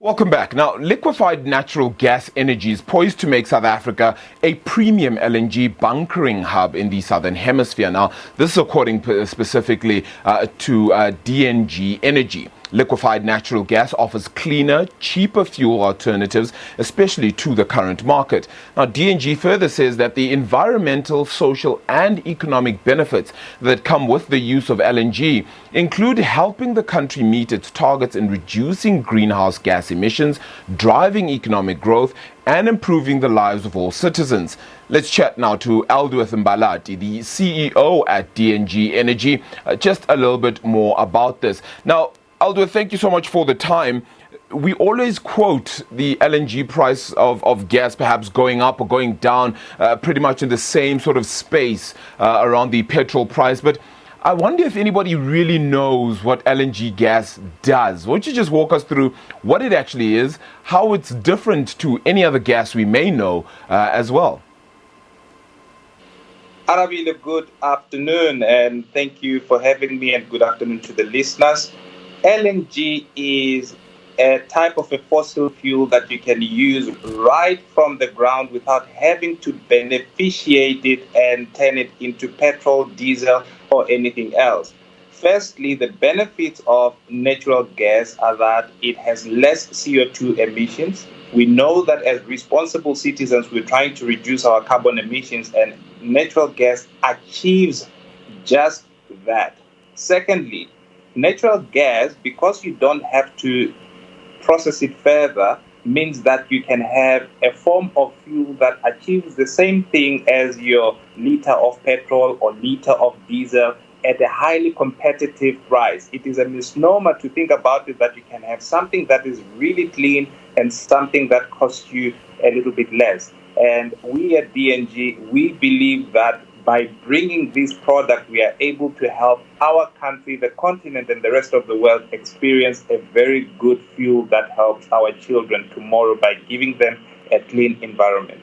Welcome back. Now, liquefied natural gas energy is poised to make South Africa a premium LNG bunkering hub in the southern hemisphere. Now, this is according specifically to DNG Energy. Liquefied natural gas offers cleaner, cheaper fuel alternatives, especially to the current market. Now, DNG further says that the environmental, social, and economic benefits that come with the use of LNG include helping the country meet its targets in reducing greenhouse gas emissions, driving economic growth, and improving the lives of all citizens. Let's chat now to Aldworth Mbalati, the CEO at DNG Energy, just a little bit more about this. Now, Aldworth, thank you so much for the time. We always quote the LNG price of gas perhaps going up or going down, pretty much in the same sort of space around the petrol price. But I wonder if anybody really knows what LNG gas does. Won't you just walk us through what it actually is, how it's different to any other gas we may know as well? Arabile, good afternoon, and thank you for having me, and good afternoon to the listeners. LNG is a type of a fossil fuel that you can use right from the ground without having to beneficiate it and turn it into petrol, diesel, or anything else. Firstly, the benefits of natural gas are that it has less CO2 emissions. We know that as responsible citizens, we're trying to reduce our carbon emissions, and natural gas achieves just that. Secondly, natural gas, because you don't have to process it further, means that you can have a form of fuel that achieves the same thing as your liter of petrol or liter of diesel at a highly competitive price. It is a misnomer to think about it that you can have something that is really clean and something that costs you a little bit less. And we at DNG, we believe that by bringing this product, we are able to help our country, the continent, and the rest of the world experience a very good fuel that helps our children tomorrow by giving them a clean environment.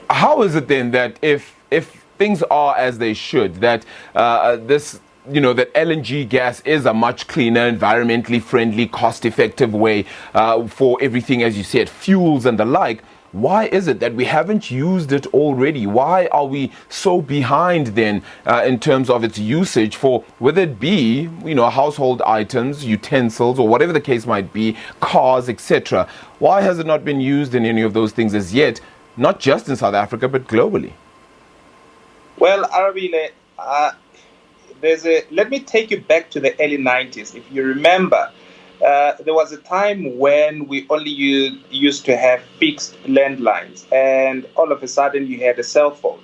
How is it then that if things are as they should, that that LNG gas is a much cleaner, environmentally friendly, cost-effective way for everything, as you said, fuels and the like? Why is it that we haven't used it already? Why are we so behind then in terms of its usage for, whether it be, household items, utensils, or whatever the case might be, cars, etc.? Why has it not been used in any of those things as yet, not just in South Africa, but globally? Well, Arabile, let me take you back to the early 90s. If you remember, there was a time when we only used to have fixed landlines, and all of a sudden you had a cell phone.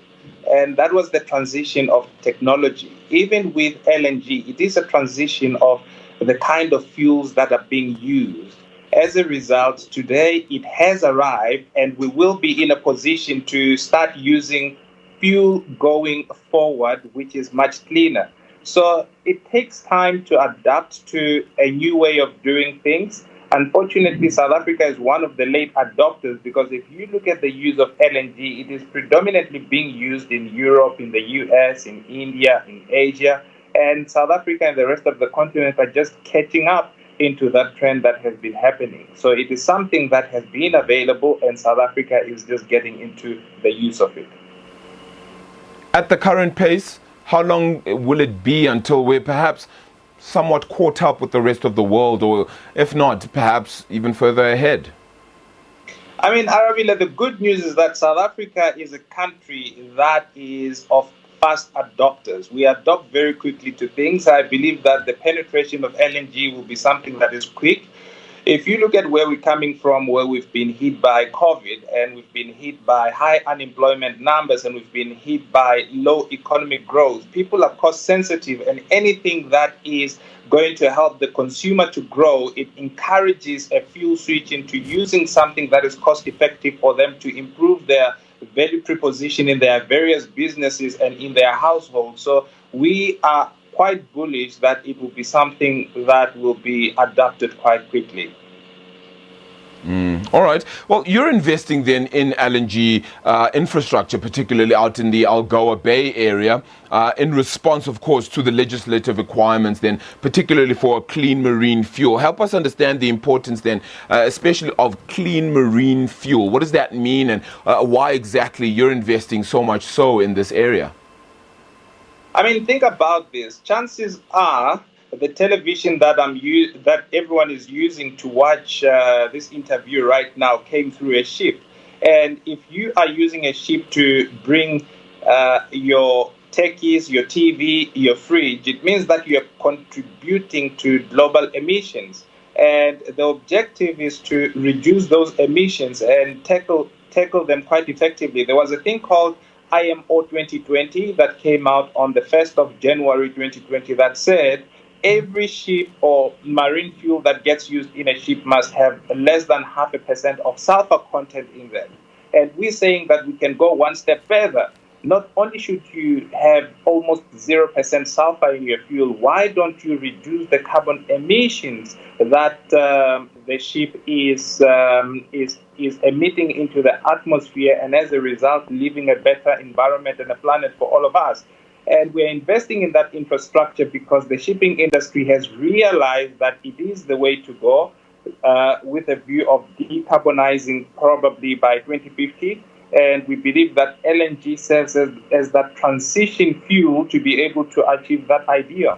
And that was the transition of technology. Even with LNG, it is a transition of the kind of fuels that are being used. As a result, today it has arrived, and we will be in a position to start using fuel going forward, which is much cleaner. So it takes time to adapt to a new way of doing things. Unfortunately, South Africa is one of the late adopters, because if you look at the use of LNG, it is predominantly being used in Europe, in the US, in India, in Asia, and South Africa and the rest of the continent are just catching up into that trend that has been happening. So it is something that has been available, and South Africa is just getting into the use of it. At the current pace, how long will it be until we're perhaps somewhat caught up with the rest of the world, or if not, perhaps even further ahead? I mean, Arabile, the good news is that South Africa is a country that is of fast adopters. We adopt very quickly to things. I believe that the penetration of LNG will be something that is quick. If you look at where we're coming from, where we've been hit by COVID, and we've been hit by high unemployment numbers, and we've been hit by low economic growth, people are cost sensitive, and anything that is going to help the consumer to grow, it encourages a fuel switch into using something that is cost effective for them to improve their value proposition in their various businesses and in their households. So we are quite bullish that it will be something that will be adopted quite quickly. All right. Well, you're investing then in LNG infrastructure, particularly out in the Algoa Bay area, in response, of course, to the legislative requirements then, particularly for clean marine fuel. Help us understand the importance then, especially of clean marine fuel. What does that mean, and why exactly you're investing so much so in this area? I mean, think about this. Chances are the television that that everyone is using to watch this interview right now came through a ship. And if you are using a ship to bring your techies, your TV, your fridge, it means that you are contributing to global emissions. And the objective is to reduce those emissions and tackle them quite effectively. There was a thing called IMO 2020 that came out on the 1st of January 2020 that said every ship or marine fuel that gets used in a ship must have less than 0.5% of sulfur content in them. And we're saying that we can go one step further. Not only should you have almost 0% sulfur in your fuel, why don't you reduce the carbon emissions that the ship is emitting into the atmosphere, and as a result, leaving a better environment and a planet for all of us? And we're investing in that infrastructure because the shipping industry has realized that it is the way to go, with a view of decarbonizing probably by 2050. And we believe that LNG serves as that transition fuel to be able to achieve that idea.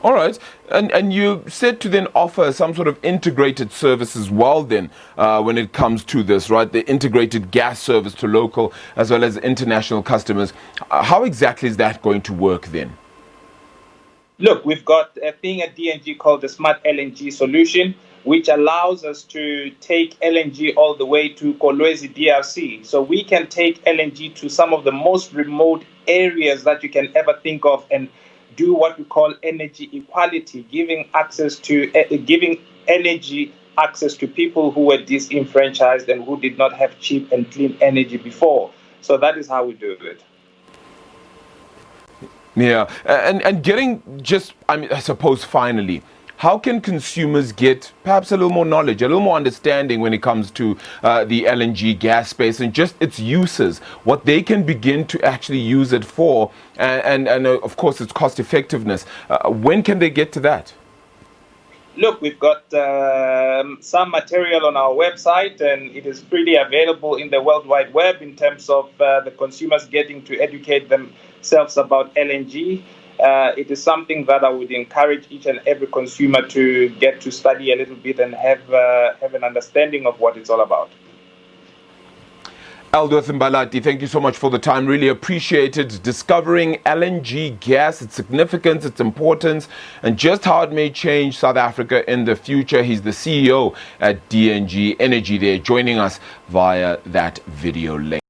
All right. And you said to then offer some sort of integrated service as well then when it comes to this, right? The integrated gas service to local as well as international customers. How exactly is that going to work then? Look, we've got a thing at DNG called the Smart LNG Solution, which allows us to take LNG all the way to Kolwezi, DRC. So we can take LNG to some of the most remote areas that you can ever think of and do what we call energy equality, giving energy access to people who were disenfranchised and who did not have cheap and clean energy before. So that is how we do it. Yeah, and getting just, I suppose finally, how can consumers get perhaps a little more knowledge, a little more understanding when it comes to the LNG gas space and just its uses, what they can begin to actually use it for, and of course its cost effectiveness? When can they get to that? Look, we've got some material on our website, and it is freely available in the World Wide Web in terms of the consumers getting to educate themselves about LNG. It is something that I would encourage each and every consumer to get to study a little bit and have an understanding of what it's all about. Aldworth Mbalati, thank you so much for the time. Really appreciated discovering LNG gas, its significance, its importance, and just how it may change South Africa in the future. He's the CEO at DNG Energy. They're joining us via that video link.